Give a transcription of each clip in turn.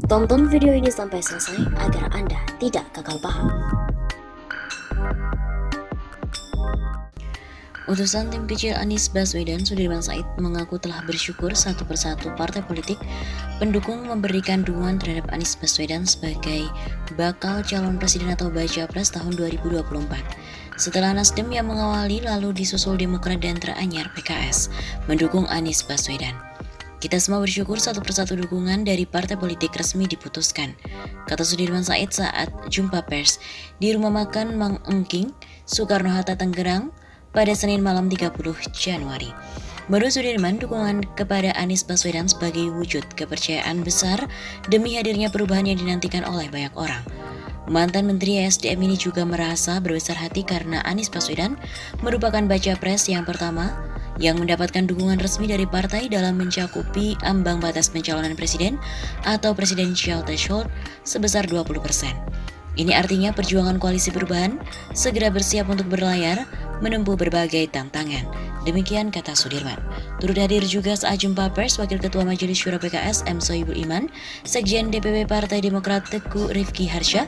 Tonton video ini sampai selesai agar Anda tidak gagal paham. Utusan tim kecil Anies Baswedan, Sudirman Said, mengaku telah bersyukur satu persatu partai politik pendukung memberikan dukungan terhadap Anies Baswedan sebagai bakal calon presiden atau baca pres tahun 2024. Setelah Nasdem yang mengawali, lalu disusul Demokrat dan teranyar PKS mendukung Anies Baswedan. Kita semua bersyukur satu persatu dukungan dari partai politik resmi diputuskan, kata Sudirman Said saat jumpa pers di rumah makan Mang Engking, Soekarno-Hatta, Tangerang, pada Senin malam 30 Januari. Menurut Sudirman, dukungan kepada Anies Baswedan sebagai wujud kepercayaan besar demi hadirnya perubahan yang dinantikan oleh banyak orang. Mantan Menteri ESDM ini juga merasa berbesar hati karena Anies Baswedan merupakan baca pres yang pertama yang mendapatkan dukungan resmi dari partai dalam mencakupi ambang batas pencalonan presiden atau presidential threshold sebesar 20%. Ini artinya perjuangan koalisi perubahan segera bersiap untuk berlayar menempuh berbagai tantangan. Demikian kata Sudirman. Turut hadir juga saat jumpa pers Wakil Ketua Majelis Syuro PKS M. Sohibul Iman, Sekjen DPP Partai Demokrat Teguh Rifki Harsha,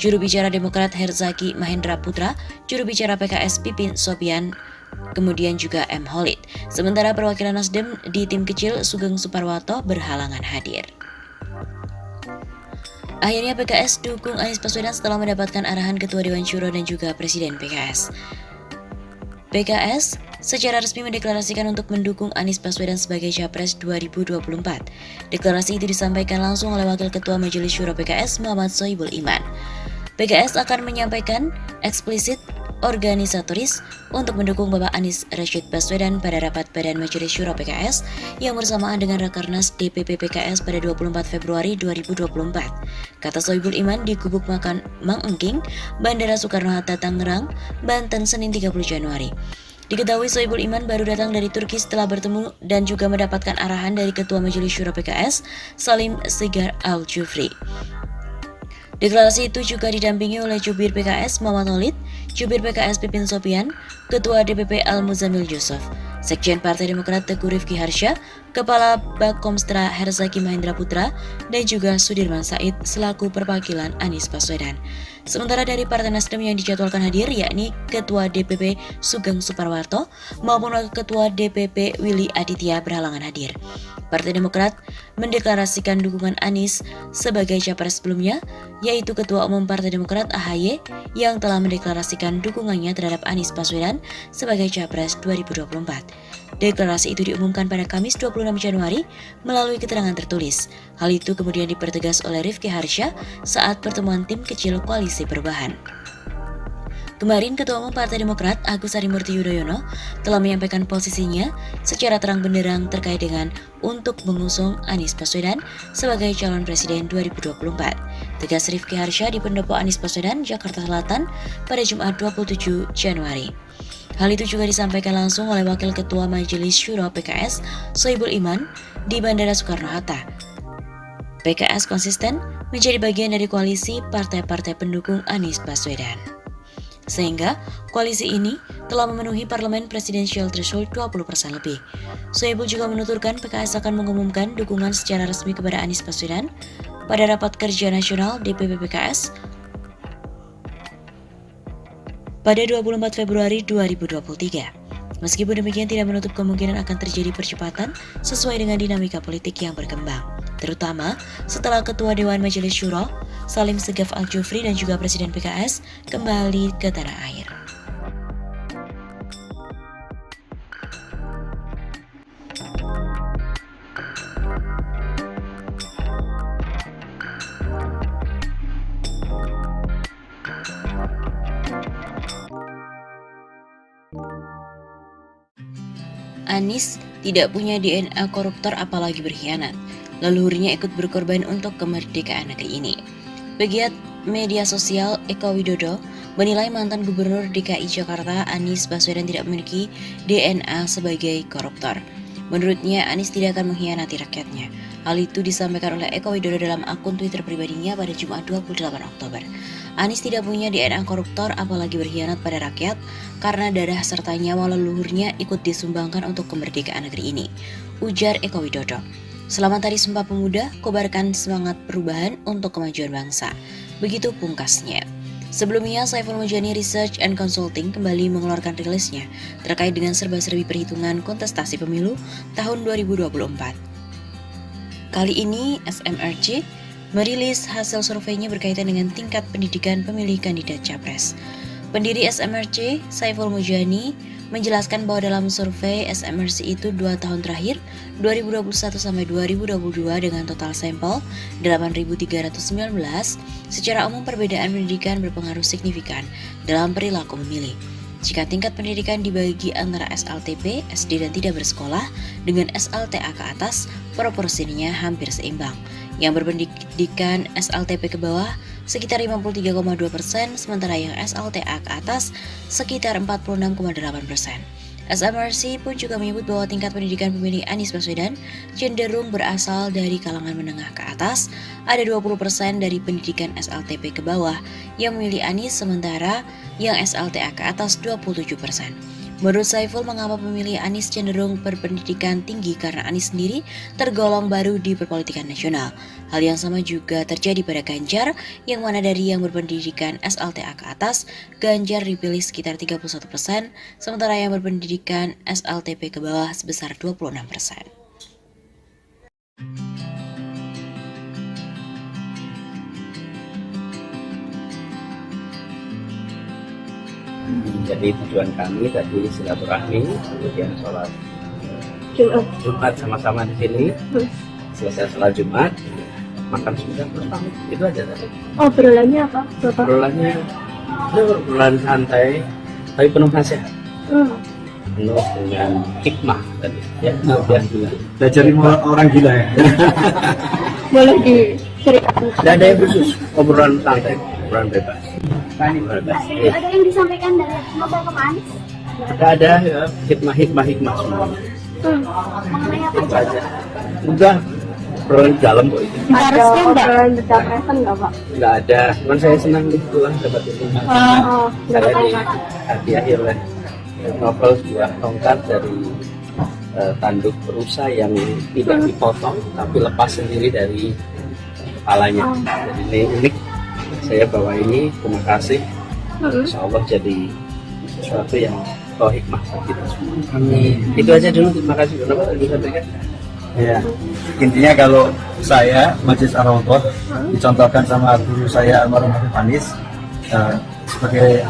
Juru Bicara Demokrat Herzaki Mahendra Putra, Juru Bicara PKS Pipin Sopian, kemudian juga M. Holid. Sementara perwakilan Nasdem di tim kecil Sugeng Suparwoto berhalangan hadir. Akhirnya PKS dukung Anies Baswedan setelah mendapatkan arahan Ketua Dewan Syuro dan juga Presiden PKS. PKS secara resmi mendeklarasikan untuk mendukung Anies Baswedan sebagai Capres 2024. Deklarasi itu disampaikan langsung oleh Wakil Ketua Majelis Syuro PKS Muhammad Sohibul Iman. PKS akan menyampaikan eksplisit organisatoris untuk mendukung Bapak Anies Rashid Baswedan pada rapat Badan Majelis Syuro PKS yang bersamaan dengan Rakernas DPP PKS pada 24 Februari 2024. Kata Sohibul Iman di Gubuk Makan Mang Engking, Bandara Soekarno-Hatta, Tangerang, Banten, Senin 30 Januari. Diketahui Sohibul Iman baru datang dari Turki setelah bertemu dan juga mendapatkan arahan dari Ketua Majelis Syuro PKS Salim Segaf Al-Jufri. Deklarasi itu juga didampingi oleh Jubir PKS Muhammad Holid, Jubir PKS Pipin Sopian, Ketua DPP Al-Muzamil Yusuf, Sekjen Partai Demokrat Teguh Rifki Harsha, Kepala Bakomstra Herzaki Mahendra Putra, dan juga Sudirman Said selaku perwakilan Anies Baswedan. Sementara dari Partai Nasdem yang dijadwalkan hadir yakni Ketua DPP Sugeng Suparwoto maupun Wakil Ketua DPP Willy Aditya berhalangan hadir. Partai Demokrat mendeklarasikan dukungan Anies sebagai capres sebelumnya, yaitu Ketua Umum Partai Demokrat AHY yang telah mendeklarasikan dukungannya terhadap Anies Baswedan sebagai Capres 2024. Deklarasi itu diumumkan pada Kamis 26 Januari melalui keterangan tertulis. Hal itu kemudian dipertegas oleh Rifki Harsha saat pertemuan tim kecil Koalisi Perubahan. Kemarin Ketua Umum Partai Demokrat Agus Harimurti Yudhoyono telah menyampaikan posisinya secara terang benderang terkait dengan untuk mengusung Anies Baswedan sebagai calon presiden 2024. Tegas Rifki Harsha di Pendopo Anies Baswedan, Jakarta Selatan pada Jumat 27 Januari. Hal itu juga disampaikan langsung oleh Wakil Ketua Majelis Syuro PKS Sohibul Iman di Bandara Soekarno-Hatta. PKS konsisten menjadi bagian dari koalisi partai-partai pendukung Anies Baswedan. Sehingga koalisi ini telah memenuhi parlemen presidensial threshold 20% lebih. Sohibul juga menuturkan PKS akan mengumumkan dukungan secara resmi kepada Anies Baswedan pada rapat kerja nasional DPP PKS pada 24 Februari 2023. Meskipun demikian tidak menutup kemungkinan akan terjadi percepatan sesuai dengan dinamika politik yang berkembang, terutama setelah Ketua Dewan Majelis Syuro Salim Segaf Al-Jufri dan juga Presiden PKS kembali ke tanah air. Anies tidak punya DNA koruptor apalagi berkhianat. Leluhurnya ikut berkorban untuk kemerdekaan negeri ini. Pegiat media sosial Eko Widodo menilai mantan Gubernur DKI Jakarta Anies Baswedan tidak memiliki DNA sebagai koruptor. Menurutnya, Anies tidak akan mengkhianati rakyatnya. Hal itu disampaikan oleh Eko Widodo dalam akun Twitter pribadinya pada Jumat 28 Oktober. Anies tidak punya DNA koruptor apalagi berkhianat pada rakyat karena darah serta nyawa leluhurnya ikut disumbangkan untuk kemerdekaan negeri ini, ujar Eko Widodo. Selamat Hari Sumpah Pemuda, kobarkan semangat perubahan untuk kemajuan bangsa. Begitu pungkasnya. Sebelumnya, Saiful Mujani Research and Consulting kembali mengeluarkan rilisnya terkait dengan serba-serbi perhitungan kontestasi pemilu tahun 2024. Kali ini, SMRC merilis hasil surveinya berkaitan dengan tingkat pendidikan pemilih kandidat Capres. Pendiri SMRC, Saiful Mujani, menjelaskan bahwa dalam survei SMRC itu 2 tahun terakhir, 2021 sampai 2022 dengan total sampel 8.319, secara umum perbedaan pendidikan berpengaruh signifikan dalam perilaku memilih. Jika tingkat pendidikan dibagi antara SLTP, SD dan tidak bersekolah, dengan SLTA ke atas, proporsinya hampir seimbang. Yang berpendidikan SLTP ke bawah sekitar 53,2%, sementara yang SLTA ke atas sekitar 46,8%. SMRC pun juga menyebut bahwa tingkat pendidikan pemilih Anies Baswedan cenderung berasal dari kalangan menengah ke atas, ada 20% dari pendidikan SLTP ke bawah yang memilih Anies, sementara yang SLTA ke atas 27%. Menurut Saiful, mengapa pemilih Anies cenderung berpendidikan tinggi karena Anies sendiri tergolong baru di perpolitikan nasional. Hal yang sama juga terjadi pada Ganjar, yang mana dari yang berpendidikan SLTA ke atas, Ganjar dipilih sekitar 31%, sementara yang berpendidikan SLTP ke bawah sebesar 26%. Jadi tujuan kami tadi silaturahmi, kemudian sholat Jumat sama-sama di sini. Selesai sholat Jumat, makan sudah terus pamit. Itu aja tadi. Obrolannya apa, Bapak? Obrolannya obrolan santai, tapi penuh nasihat. Penuh dengan hikmah tadi. Ya, biar gila. Belajar orang gila ya. Boleh diceritakan? Tidak ada yang khusus, obrolan santai, obrolan bebas. Ada yang disampaikan dari Bapak ke Anies? Ada ya, hikmah semua. Mengenai apa? Itu aja. Udah, obrolan dalam kok itu. Ada obrolan bercapresan nggak, Pak? Nggak ada, cuman saya senang nih pulang dapat ini. Saya dihadiahi oleh novel sebuah tongkat dari tanduk rusa yang tidak dipotong tapi lepas sendiri dari kepalanya. Jadi ini unik. Saya bawa ini, terima kasih. Insya Allah jadi sesuatu yang bawa hikmah bagi kita semua. Itu aja dulu, terima kasih. Kenapa tadi sampaikan? Ya, intinya kalau saya Majelis Ar-Raudhah dicontohkan sama guru saya almarhum Habib Anies, sebagai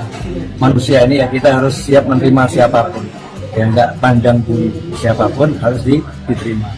manusia ini ya kita harus siap menerima siapapun. Ya nggak pandang bulu siapapun harus diterima.